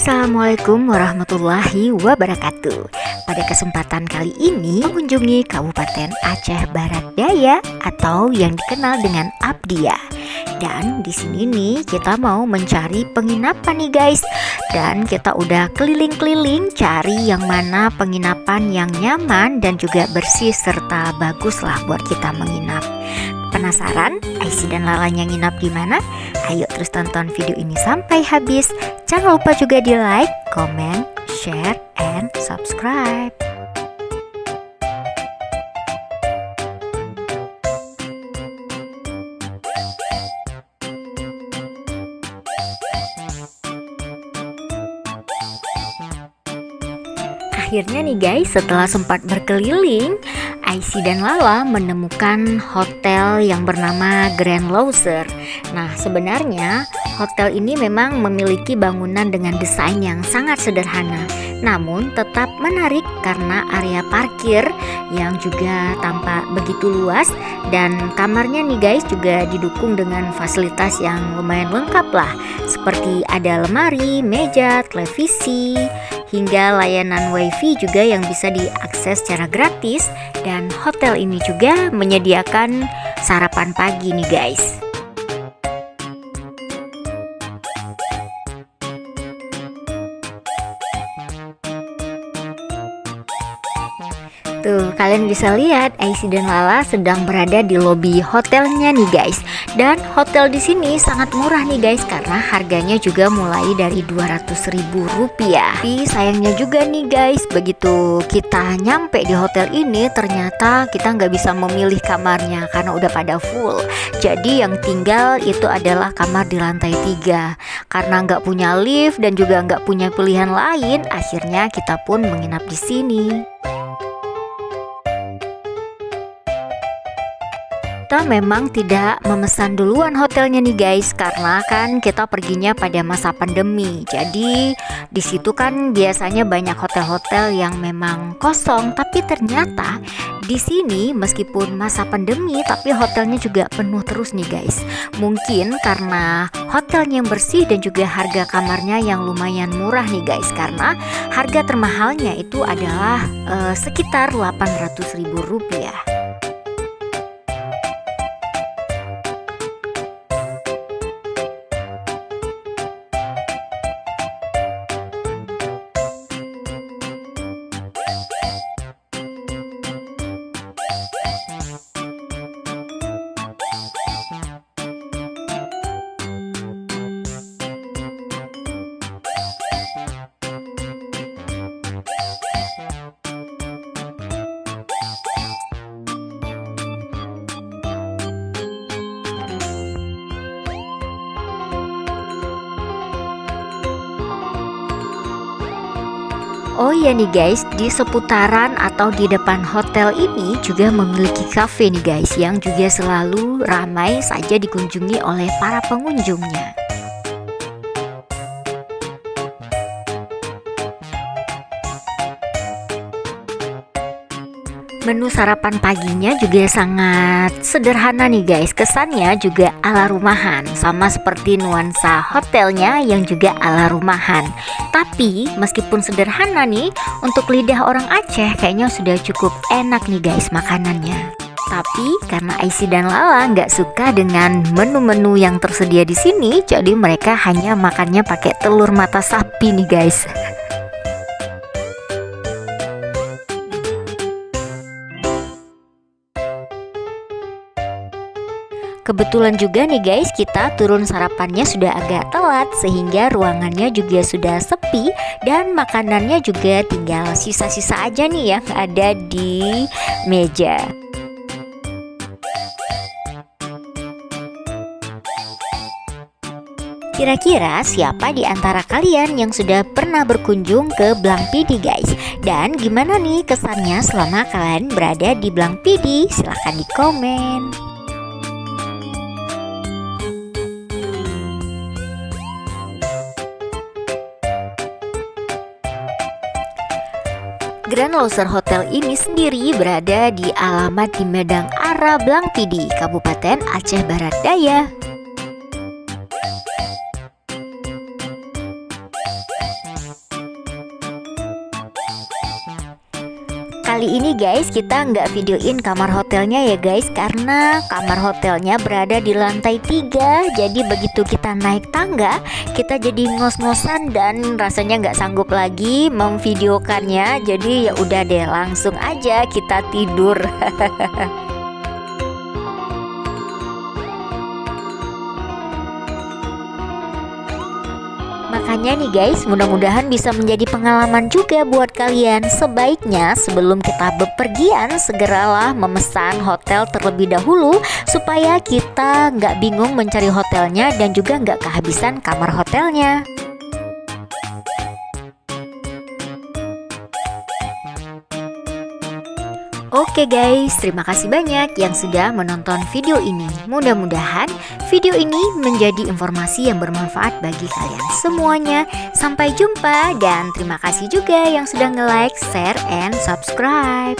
Assalamualaikum warahmatullahi wabarakatuh. Pada kesempatan kali ini mengunjungi Kabupaten Aceh Barat Daya atau yang dikenal dengan Abdia. Dan di sini nih kita mau mencari penginapan nih guys. Dan kita udah keliling-keliling cari yang mana penginapan yang nyaman dan juga bersih serta bagus lah buat kita menginap. Penasaran Aisyah dan Lalanya nginap di mana? Ayo terus tonton video ini sampai habis. Jangan lupa juga di like, comment, share, and subscribe. Akhirnya nih guys, setelah sempat berkeliling, Aisyah dan Lala menemukan hotel yang bernama Grand Leuser. Nah, sebenarnya hotel ini memang memiliki bangunan dengan desain yang sangat sederhana, namun tetap menarik karena area parkir yang juga tampak begitu luas, dan kamarnya nih guys juga didukung dengan fasilitas yang lumayan lengkap lah, seperti ada lemari, meja, televisi, hingga layanan wifi juga yang bisa diakses secara gratis. Dan hotel ini juga menyediakan sarapan pagi nih guys. Tuh, kalian bisa lihat Aisyah dan Lala sedang berada di lobi hotelnya nih guys. Dan hotel di sini sangat murah nih guys, karena harganya juga mulai dari Rp200.000. Tapi sayangnya juga nih guys, begitu kita nyampe di hotel ini ternyata kita nggak bisa memilih kamarnya karena udah pada full. Jadi yang tinggal itu adalah kamar di lantai 3. Karena nggak punya lift dan juga nggak punya pilihan lain, akhirnya kita pun menginap di sini. Kita memang tidak memesan duluan hotelnya nih guys, karena kan kita perginya pada masa pandemi. Jadi di situ kan biasanya banyak hotel-hotel yang memang kosong, tapi ternyata di sini meskipun masa pandemi tapi hotelnya juga penuh terus nih guys. Mungkin karena hotelnya yang bersih dan juga harga kamarnya yang lumayan murah nih guys, karena harga termahalnya itu adalah sekitar Rp800.000. Oh iya nih guys, di seputaran atau di depan hotel ini juga memiliki cafe nih guys, yang juga selalu ramai saja dikunjungi oleh para pengunjungnya. Menu sarapan paginya juga sangat sederhana nih guys. Kesannya juga ala rumahan, sama seperti nuansa hotelnya yang juga ala rumahan. Tapi meskipun sederhana nih, untuk lidah orang Aceh kayaknya sudah cukup enak nih guys makanannya. Tapi karena Aisyah dan Lala nggak suka dengan menu-menu yang tersedia di sini, jadi mereka hanya makannya pakai telur mata sapi nih guys. Kebetulan juga nih guys, kita turun sarapannya sudah agak telat, sehingga ruangannya juga sudah sepi dan makanannya juga tinggal sisa-sisa aja nih yang ada di meja. Kira-kira siapa di antara kalian yang sudah pernah berkunjung ke Blang Pidi guys? Dan gimana nih kesannya selama kalian berada di Blang Pidi? Silahkan di komen. Grand Leuser Hotel ini sendiri berada di alamat di Medang Ara, Blang Pidi, Kabupaten Aceh Barat Daya. Kali ini guys kita nggak videoin kamar hotelnya ya guys, karena kamar hotelnya berada di lantai 3. Jadi begitu kita naik tangga kita jadi ngos-ngosan dan rasanya nggak sanggup lagi memvideokannya. Jadi ya udah deh, langsung aja kita tidur. Makanya nih guys, mudah-mudahan bisa menjadi pengalaman juga buat kalian. Sebaiknya sebelum kita bepergian, segeralah memesan hotel terlebih dahulu supaya kita nggak bingung mencari hotelnya dan juga nggak kehabisan kamar hotelnya. Oke guys, terima kasih banyak yang sudah menonton video ini. Mudah-mudahan video ini menjadi informasi yang bermanfaat bagi kalian semuanya. Sampai jumpa dan terima kasih juga yang sudah nge-like, share, and subscribe.